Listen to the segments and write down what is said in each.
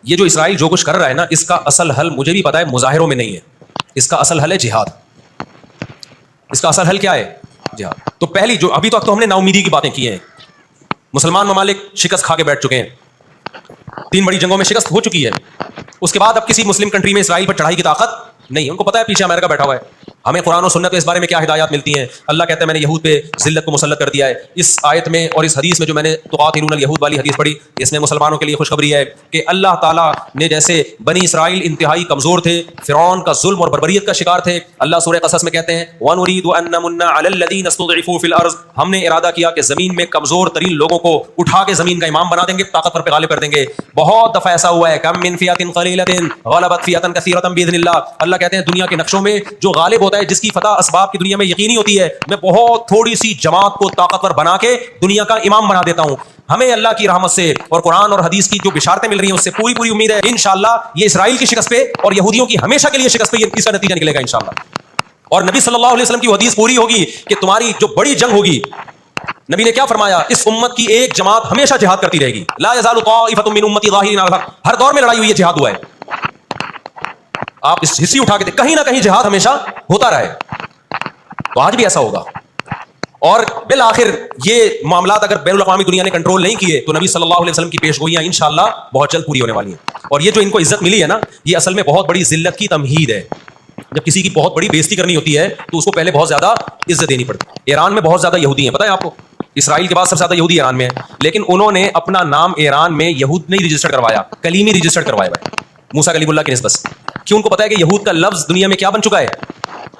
یہ جو اسرائیل جو کچھ کر رہا ہے نا، اس کا اصل حل مجھے بھی پتا ہے مظاہروں میں نہیں ہے، اس کا اصل حل ہے جہاد. اس کا اصل حل کیا ہے؟ جہاد. تو پہلی جو ابھی تک تو ہم نے نا امیدی کی باتیں کی ہیں. مسلمان ممالک شکست کھا کے بیٹھ چکے ہیں، 3 بڑی جنگوں میں شکست ہو چکی ہے. اس کے بعد اب کسی مسلم کنٹری میں اسرائیل پر چڑھائی کی طاقت نہیں. ان کو پتا ہے پیچھے امریکہ بیٹھا ہوا ہے. ہمیں قرآن و سنت میں اس بارے میں کیا ہدایات ملتی ہیں. اللہ کہتا ہے میں نے یہود پہ ذلت کو مسلط کر دیا ہے. اس آیت میں اور اس حدیث میں جو میں نے تقاتلون الیہود والی حدیث پڑھی، اس میں مسلمانوں کے لیے خوشخبری ہے کہ اللہ تعالیٰ نے جیسے بنی اسرائیل انتہائی کمزور تھے، فرعون کا ظلم اور بربریت کا شکار تھے. اللہ سورہ قصص میں کہتے ہیں وَنُرِيدُ أَن نَّمُنَّ عَلَى الَّذِينَ اسْتُضْعِفُوا فِي الْأَرْضِ، ہم نے ارادہ کیا کہ زمین میں کمزور ترین لوگوں کو اٹھا کے زمین کا امام بنا دیں گے، طاقتور پہ غالب کر دیں گے. بہت دفعہ ایسا ہوا ہے کم من فئۃ قلیلۃ غلبت فئۃ کثیرۃ باذن اللہ. اللہ کہتے ہیں دنیا کے نقشوں میں جو غالب ہوتا ہے، جس کی فتح اسباب کی دنیا میں یقینی ہوتی ہے، میں بہت تھوڑی سی جماعت کو طاقتور بنا کے دنیا کا امام بنا دیتا ہوں. ہمیں اللہ کی رحمت سے اور قرآن اور حدیث کی جو بشارتیں مل رہی ہیں اس سے پوری امید ہے انشاءاللہ یہ اسرائیل کی شکست پہ اور یہودیوں کی ہمیشہ کے لیے شکست پہ اس کا نتیجہ نکلے گا انشاءاللہ. اور نبی صلی اللہ علیہ وسلم کی حدیث پوری ہوگی کہ تمہاری جو بڑی جنگ ہوگی، نبی نے کیا فرمایا؟ اس امت کی ایک جماعت ہمیشہ جہاد کرتی رہے گی. لا یزال طائفۃ من امتی ظاہرین علی الحق. ہر دور میں لڑائی ہوئی ہے، جہاد ہوا ہے. آپ اس ہسٹری اٹھا کے کہیں نہ کہیں جہاد ہمیشہ ہوتا رہا ہے. تو آج بھی ایسا ہوگا. اور بالآخر یہ معاملات اگر بین الاقوامی دنیا نے کنٹرول نہیں کیے تو نبی صلی اللہ علیہ وسلم کی پیش گوئیاں انشاءاللہ بہت جلد پوری ہونے والی ہیں. اور یہ جو ان کو عزت ملی ہے نا، یہ اصل میں بہت بڑی ذلت کی تمہید ہے. جب کسی کی بہت بڑی بےزتی کرنی ہوتی ہے تو اس کو پہلے بہت زیادہ عزت دینی پڑتی ہے. ایران میں بہت زیادہ یہودی ہیں، پتہ ہے آپ کو؟ اسرائیل کے بعد سب سے زیادہ یہودی ایران میں ہیں، لیکن انہوں نے اپنا نام ایران میں یہود نہیں رجسٹر کروایا، کلیمی رجسٹر کروایا ہوا ہے موسیٰ کلیم اللہ کی نسبت سے. کیوں؟ ان کو پتا ہے کہ یہود کا لفظ دنیا میں کیا بن چکا ہے؟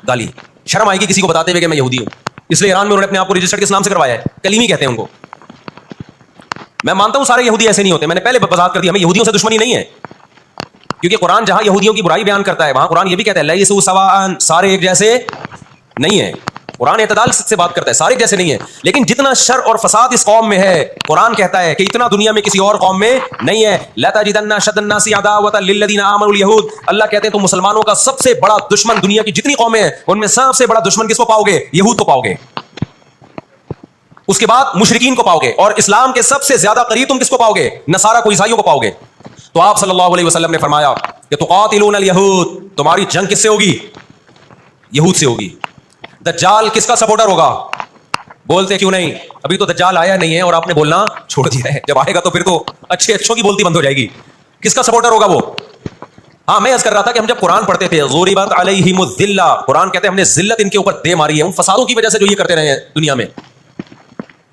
گالی. شرم آئے گی کسی کو بتاتے ہوئے کہ میں یہودی ہوں. اس لیے ایران میں انہوں نے اپنے آپ کو رجسٹر کس نام سے کروایا ہے؟ کلیمی کہتے ہیں ان کو. میں مانتا ہوں سارے یہودی ایسے نہیں ہوتے، میں نے پہلے وضاحت کر دی. ہمیں یہودیوں سے دشمنی نہیں ہے، کیونکہ قرآن جہاں یہودیوں کی برائی بیان کرتا ہے وہاں قرآن یہ بھی کہتا ہے لیسوا سواء، سارے ایک جیسے نہیں ہیں. قرآن اعتدال سے بات کرتا ہے، سارے ایک جیسے نہیں ہیں. لیکن جتنا شر اور فساد اس قوم میں ہے، قرآن کہتا ہے کہ اتنا دنیا میں کسی اور قوم میں نہیں ہے. لَتَجِدَنَّ أَشَدَّ النَّاسِ عَدَاوَةً لِلَّذِينَ آمَنُوا الْيَهُودَ. اللہ کہتے ہیں تو مسلمانوں کا سب سے بڑا دشمن دنیا کی جتنی قومیں ہیں ان میں سب سے بڑا دشمن کس کو پاؤ گے؟ یہود کو پاؤ گے. اس کے بعد مشرکین کو پاؤ گے. اور اسلام کے سب سے زیادہ قریب تم کس کو پاؤ گے؟ نصارہ کو، عیسائیوں کو پاؤ گے. تو آپ صلی اللہ علیہ وسلم نے فرمایا کہ تقاتلون الیہود، تمہاری جنگ کس سے ہوگی؟ یہود سے ہوگی. دجال کس کا سپورٹر ہوگا؟ بولتے کیوں نہیں؟ ابھی تو دجال آیا نہیں ہے اور آپ نے بولنا چھوڑ دیا ہے. جب آئے گا تو پھر تو اچھوں کی بولتی بند ہو جائے گی. کس کا سپورٹر ہوگا وہ؟ ہاں میں عرض کر رہا تھا کہ ہم جب قرآن پڑھتے تھے ضربت علیہم الذلہ، قرآن کہتے ہیں ہم نے ذلت ان کے اوپر دے ماری ہے ان فسادوں کی وجہ سے جو یہ کرتے رہے ہیں دنیا میں،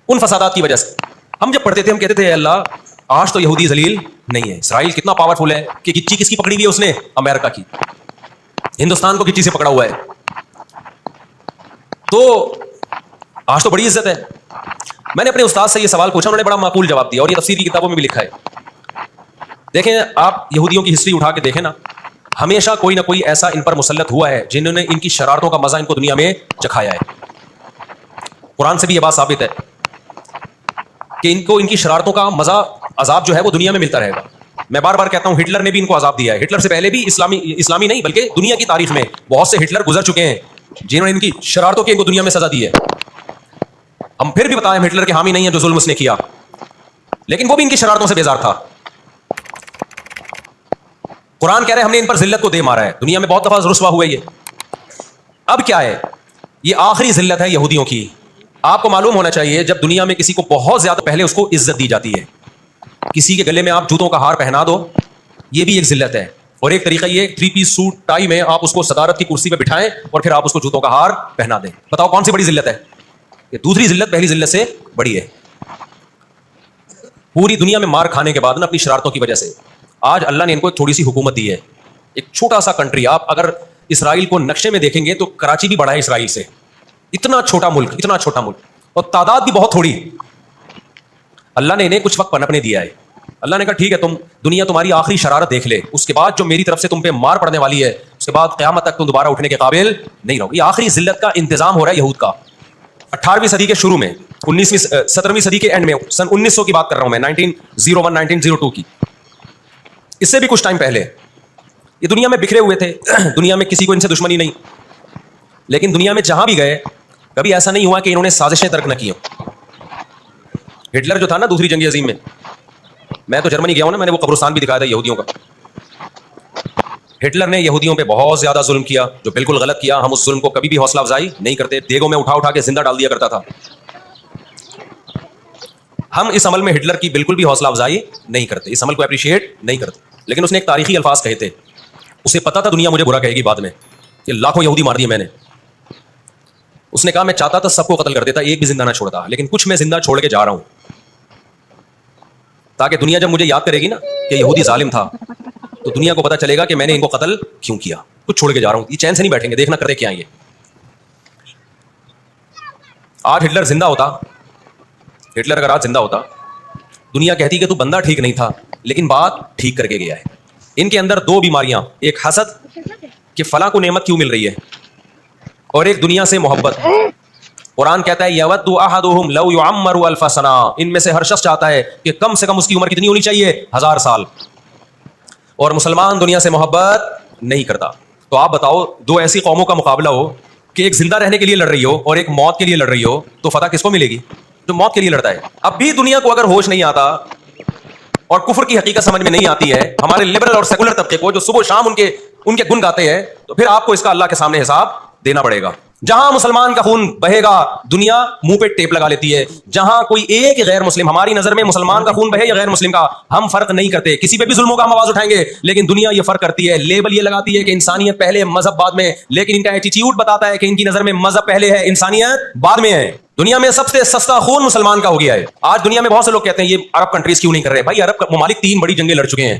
ان فسادات کی وجہ سے. ہم جب پڑھتے تھے ہم کہتے تھے اللہ آج تو یہودی ذلیل نہیں ہے. اسرائیل کتنا پاورفل ہے کہ گچی کس کی پکڑی ہوئی ہے اس نے؟ امریکہ کی. ہندوستان کو گچی سے پکڑا ہوا ہے. تو آج تو بڑی عزت ہے. میں نے اپنے استاد سے یہ سوال پوچھا، انہوں نے بڑا معقول جواب دیا اور یہ تفسیر کی کتابوں میں بھی لکھا ہے. دیکھیں آپ یہودیوں کی ہسٹری اٹھا کے دیکھیں نا، ہمیشہ کوئی نہ کوئی ایسا ان پر مسلط ہوا ہے جنہوں نے ان کی شرارتوں کا مزہ ان کو دنیا میں چکھایا ہے. قرآن سے بھی یہ بات ثابت ہے کہ ان کو ان کی شرارتوں کا مزہ، عذاب جو ہے وہ دنیا میں ملتا رہے گا. میں بار بار کہتا ہوں ہٹلر نے بھی ان کو عذاب دیا ہے. ہٹلر سے پہلے بھی اسلامی نہیں بلکہ دنیا کی تاریخ میں بہت سے ہٹلر گزر چکے ہیں جنہوں نے ان کی شرارتوں کی ان کو دنیا میں سزا دی ہے. ہم پھر بھی بتائیں ہٹلر کے حامی نہیں ہیں جو ظلم اس نے کیا، لیکن وہ بھی ان کی شرارتوں سے بیزار تھا. قرآن کہہ رہے ہیں ہم نے ان پر ذلت کو دے مارا ہے. دنیا میں بہت دفعہ رسوا ہوئے. یہ اب کیا ہے؟ یہ آخری ذلت ہے یہودیوں کی. آپ کو معلوم ہونا چاہیے جب دنیا میں کسی کو بہت زیادہ پہلے اس کو عزت دی جاتی ہے. کسی کے گلے میں آپ جوتوں کا ہار پہنا دو، یہ بھی ایک ذلت ہے. اور ایک طریقہ یہ 3 پیس سوٹ ٹائی میں آپ اس کو صدارت کی کرسی پہ بٹھائیں اور پھر آپ اس کو جوتوں کا ہار پہنا دیں. بتاؤ کون سی بڑی ذلت ہے؟ یہ دوسری ذلت پہلی ذلت سے بڑی ہے. پوری دنیا میں مار کھانے کے بعد نا اپنی شرارتوں کی وجہ سے آج اللہ نے ان کو ایک تھوڑی سی حکومت دی ہے. ایک چھوٹا سا کنٹری. آپ اگر اسرائیل کو نقشے میں دیکھیں گے تو کراچی بھی بڑا ہے اسرائیل سے. اتنا چھوٹا ملک، اتنا چھوٹا ملک، اور تعداد بھی بہت تھوڑی. اللہ نے انہیں کچھ وقت پنپنے دیا ہے. اللہ نے کہا ٹھیک ہے تم دنیا تمہاری آخری شرارت دیکھ لے، اس کے بعد جو میری طرف سے تم پہ مار پڑنے والی ہے اس کے بعد قیامت تک تم دوبارہ اٹھنے کے قابل نہیں رہو. یہ آخری ذلت کا انتظام ہو رہا ہے یہود کا. 18ویں صدی کے شروع میں، 17ویں صدی کے اینڈ میں، سن 1900 کی بات کر رہا ہوں میں، 1901 1902 کی. اس سے بھی کچھ ٹائم پہلے یہ دنیا میں بکھرے ہوئے تھے. دنیا میں کسی کو ان سے دشمنی نہیں، لیکن دنیا میں جہاں بھی گئے کبھی ایسا نہیں ہوا کہ انہوں نے سازشیں ترک نہ کی. ہٹلر جو تھا نا دوسری جنگ عظیم میں، میں تو جرمنی گیا ہوں نا, میں نے وہ قبرستان بھی دکھایا تھا یہودیوں کا. ہٹلر نے یہودیوں پہ بہت زیادہ ظلم کیا, جو بالکل غلط کیا. ہم اس ظلم کو کبھی بھی حوصلہ افزائی نہیں کرتے, دیگوں میں اٹھا اٹھا کے زندہ ڈال دیا کرتا تھا. ہم اس عمل میں ہٹلر کی بالکل بھی حوصلہ افزائی نہیں کرتے, اس عمل کو اپریشیٹ نہیں کرتے. لیکن اس نے ایک تاریخی الفاظ کہے تھے, اسے پتا تھا دنیا مجھے برا کہے گی بعد میں, کہ لاکھوں یہودی مار دیے میں نے. اس نے کہا میں چاہتا تھا سب کو قتل کر دیتا, ایک بھی زندہ نہ چھوڑتا, لیکن کچھ میں زندہ چھوڑ کے جا رہا ہوں, تاکہ دنیا جب مجھے یاد کرے گی نا کہ یہودی ظالم تھا, تو دنیا کو پتا چلے گا کہ میں نے ان کو قتل کیوں کیا. کچھ چھوڑ کے جا رہا ہوں, یہ چین سے نہیں بیٹھیں گے, دیکھنا کرتے کیا یہ. آج ہٹلر زندہ ہوتا, ہٹلر اگر آج زندہ ہوتا, دنیا کہتی کہ تو بندہ ٹھیک نہیں تھا لیکن بات ٹھیک کر کے گیا ہے. ان کے اندر دو بیماریاں, ایک حسد کہ فلاں کو نعمت کیوں مل رہی ہے, اور ایک دنیا سے محبت. قرآن کہتا ہے یود احدہم لو یعمر الف سنہ, ان میں سے ہر شخص چاہتا ہے کہ کم سے کم اس کی عمر کتنی ہونی چاہیے, 1000 سال. اور مسلمان دنیا سے محبت نہیں کرتا. تو آپ بتاؤ, دو ایسی قوموں کا مقابلہ ہو کہ ایک زندہ رہنے کے لیے لڑ رہی ہو اور ایک موت کے لیے لڑ رہی ہو, تو فتح کس کو ملے گی؟ جو موت کے لیے لڑتا ہے. اب بھی دنیا کو اگر ہوش نہیں آتا اور کفر کی حقیقت سمجھ میں نہیں آتی ہے ہمارے لبرل اور سیکولر طبقے کو, جو صبح و شام ان کے گن گاتے ہیں, تو پھر آپ کو اس کا اللہ کے سامنے حساب دینا پڑے گا. جہاں مسلمان کا خون بہے گا دنیا منہ پہ ٹیپ لگا لیتی ہے. جہاں کوئی ایک غیر مسلم, ہماری نظر میں مسلمان کا خون بہے یا غیر مسلم کا, ہم فرق نہیں کرتے, کسی پہ بھی ظلموں کا ہم آواز اٹھائیں گے. لیکن دنیا یہ فرق کرتی ہے, لیبل یہ لگاتی ہے کہ انسانیت پہلے مذہب بعد میں, لیکن ان کا ایٹیٹیوڈ بتاتا ہے کہ ان کی نظر میں مذہب پہلے ہے, انسانیت بعد میں ہے. دنیا میں سب سے سستا خون مسلمان کا ہو گیا ہے. آج دنیا میں بہت سے لوگ کہتے ہیں یہ عرب کنٹریز کیوں نہیں کر رہے. بھائی عرب ممالک 3 بڑی جنگیں لڑ چکے ہیں.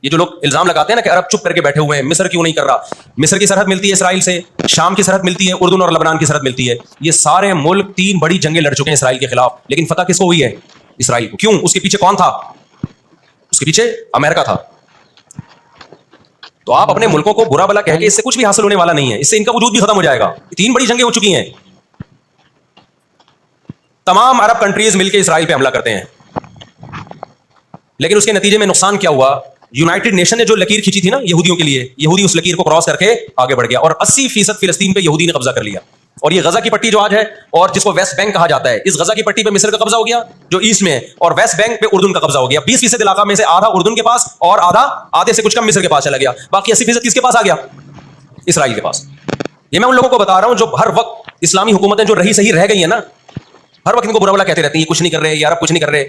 یہ جو لوگ الزام لگاتے ہیں نا کہ عرب چپ کر کے بیٹھے ہوئے ہیں, مصر کیوں نہیں کر رہا. مصر کی سرحد ملتی ہے اسرائیل سے, شام کی سرحد ملتی ہے, اردن اور لبنان کی سرحد ملتی ہے. یہ سارے ملک 3 بڑی جنگیں لڑ چکے ہیں اسرائیل کے خلاف, لیکن فتح کس کو ہوئی ہے؟ اسرائیل کو. کیوں؟ اس کے پیچھے کون تھا؟ اس کے پیچھے امریکہ تھا. تو آپ اپنے ملکوں کو برا بلا کہہ کے اس سے کچھ بھی حاصل ہونے والا نہیں ہے, اس سے ان کا وجود بھی ختم ہو جائے گا. 3 بڑی جنگیں ہو چکی ہیں, تمام عرب کنٹریز مل کے اسرائیل پہ حملہ کرتے ہیں, لیکن اس کے نتیجے میں نقصان کیا ہوا؟ یونائٹڈ نیشن نے جو لکیر کھینچی تھی نا یہودیوں کے لیے, یہودی اس لکیر کو کراس کر کے آگے بڑھ گیا, اور 80% فلسطین پہ یہودی نے قبضہ کر لیا. اور یہ غزہ کی پٹی جو آج ہے, اور جس کو ویسٹ بینک کہا جاتا ہے, اس غزہ کی پٹی پہ مصر کا قبضہ ہو گیا جو ایسٹ میں ہے, اور ویسٹ بینک پہ اردن کا قبضہ ہو گیا. 20% علاقہ میں سے آدھا اردن کے پاس اور آدھے سے کچھ کم مصر کے پاس چلا گیا. باقی 80% کس کے پاس آ گیا؟ اسرائیل کے پاس. یہ میں ان لوگوں کو بتا رہا ہوں جو ہر وقت اسلامی حکومتیں جو رہی صحیح رہ گئی ہیں نا, ہر وقت ان کو برا بلا کہتے رہتے ہیں, یہ کچھ نہیں کر رہے, یہ عرب کچھ نہیں کر رہے.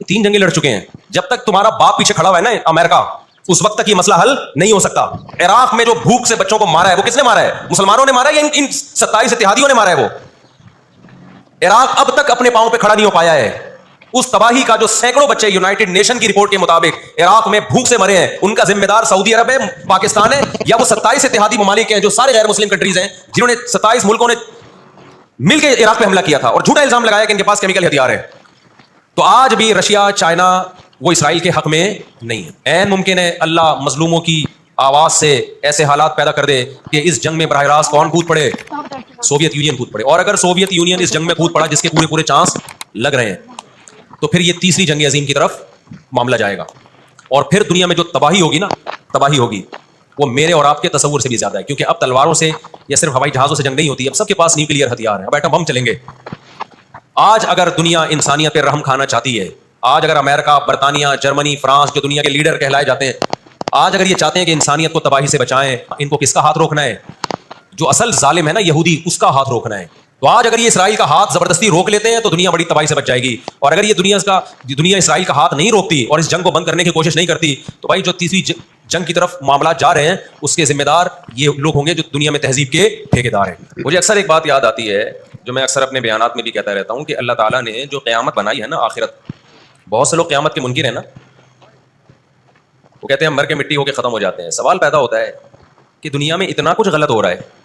3 جنگیں لڑ چکے ہیں. جب تک تمہارا باپ پیچھے کھڑا ہوا ہے نا امریکہ, اس وقت تک یہ مسئلہ حل نہیں ہو سکتا. عراق میں جو بھوک سے بچوں کو مارا ہے وہ کس نے مارا ہے؟ مسلمانوں نے مارا ہے یا ان 27 اتحادیوں نے مارا ہے؟ وہ عراق اب تک اپنے پاؤں پہ کھڑا نہیں ہو پایا ہے. اس تباہی کا جو سینکڑوں بچے یونائٹڈ نیشن کی رپورٹ کے مطابق عراق میں بھوک سے مرے ہیں, ان کا ذمہ دار سعودی عرب ہے, پاکستان ہے, یا وہ 27 اتحادی ممالک ہیں جو سارے غیر مسلم کنٹریز ہیں جنہوں نے 27 ملکوں نے مل کے عراق پہ حملہ کیا تھا اور جھوٹا الزام لگایا کہ ان کے پاس کیمیکل ہتھیار ہے. تو آج بھی رشیا, چائنا وہ اسرائیل کے حق میں نہیں ہے. عین ممکن ہے اللہ مظلوموں کی آواز سے ایسے حالات پیدا کر دے کہ اس جنگ میں براہ راست کون کود پڑے؟ سوویت یونین کود پڑے. اور اگر سوویت یونین اس جنگ میں کود پڑا جس کے پورے چانس لگ رہے ہیں, تو پھر یہ تیسری جنگ عظیم کی طرف معاملہ جائے گا. اور پھر دنیا میں جو تباہی ہوگی نا, تباہی ہوگی وہ میرے اور آپ کے تصور سے بھی زیادہ ہے, کیونکہ اب تلواروں سے یا صرف ہوائی جہازوں سے جنگ نہیں ہوتی, اب سب کے پاس نیوکلیئر ہتھیار ہے, اب ایٹم بم چلیں گے. آج اگر دنیا انسانیت پہ رحم کھانا چاہتی ہے, آج اگر امریکہ, برطانیہ, جرمنی, فرانس جو دنیا کے لیڈر کہلائے جاتے ہیں, آج اگر یہ چاہتے ہیں کہ انسانیت کو تباہی سے بچائیں, ان کو کس کا ہاتھ روکنا ہے؟ جو اصل ظالم ہے نا یہودی, اس کا ہاتھ روکنا ہے. تو آج اگر یہ اسرائیل کا ہاتھ زبردستی روک لیتے ہیں تو دنیا بڑی تباہی سے بچ جائے گی. اور اگر یہ دنیا اسرائیل کا ہاتھ نہیں روکتی اور اس جنگ کو بند کرنے کی کوشش نہیں کرتی, تو بھائی جو تیسری جنگ کی طرف معاملات جا رہے ہیں اس کے ذمہ دار یہ لوگ ہوں گے جو دنیا میں تہذیب کے ٹھیکیدار ہیں. مجھے اکثر ایک بات یاد آتی ہے جو میں اکثر اپنے بیانات میں بھی کہتا رہتا ہوں, کہ اللہ تعالیٰ نے جو قیامت بنائی ہے نا, آخرت, بہت سے لوگ قیامت کے منکر ہیں نا, وہ کہتے ہیں ہم مر کے مٹی ہو کے ختم ہو جاتے ہیں. سوال پیدا ہوتا ہے کہ دنیا میں اتنا کچھ غلط ہو رہا ہے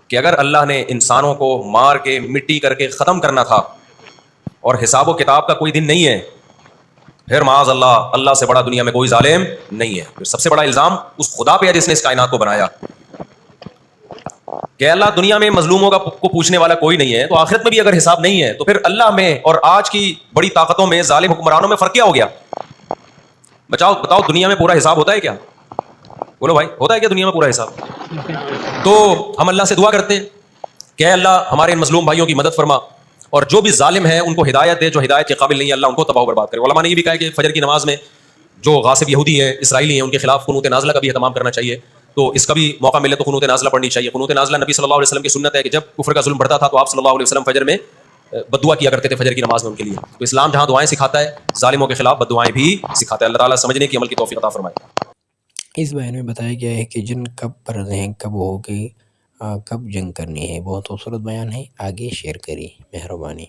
کہ اگر اللہ نے انسانوں کو مار کے مٹی کر کے ختم کرنا تھا اور حساب و کتاب کا کوئی دن نہیں ہے, پھر معاذ اللہ سے بڑا دنیا میں کوئی ظالم نہیں ہے. پھر سب سے بڑا الزام اس خدا پہ ہے جس نے اس کائنات کو بنایا, کہ اللہ دنیا میں مظلوموں کو پوچھنے والا کوئی نہیں ہے, تو آخرت میں بھی اگر حساب نہیں ہے تو پھر اللہ میں اور آج کی بڑی طاقتوں میں, ظالم حکمرانوں میں فرق کیا ہو گیا؟ بتاؤ دنیا میں پورا حساب ہوتا ہے کیا؟ بولو بھائی, ہوتا ہے کیا دنیا میں پورا حساب؟ تو ہم اللہ سے دعا کرتے ہیں کہ اے اللہ ہمارے ان مظلوم بھائیوں کی مدد فرما, اور جو بھی ظالم ہیں ان کو ہدایت دے, جو ہدایت کے قابل نہیں ہے اللہ ان کو تباہ و برباد کرے. علماء نے یہ بھی کہا کہ فجر کی نماز میں جو غاصب یہودی ہیں، اسرائیلی ہیں، ان کے خلاف قنوت نازلہ کا بھی اہتمام کرنا چاہیے. تو اس کا بھی موقع ملے تو قنوت نازلہ پڑھنی چاہیے. قنوت نازلہ نبی صلی اللہ علیہ وسلم کی سنت ہے کہ جب کفر کا ظلم بڑھتا تھا تو آپ صلی اللہ علیہ وسلم فجر میں بد دعا کیا کرتے تھے فجر کی نماز میں ان کے لیے. تو اسلام جہاں دعائیں سکھاتا ہے، ظالموں کے خلاف بد دعائیں بھی سکھاتا ہے. اللہ تعالیٰ سمجھنے کی عمل کی توفیق عطا فرمائے. اس بیان میں بتایا گیا ہے کہ جنگ کب فرض ہیں، کب ہوگی، کب جنگ کرنی ہے. بہت خوبصورت بیان ہے، آگے شیئر کریے، مہربانی.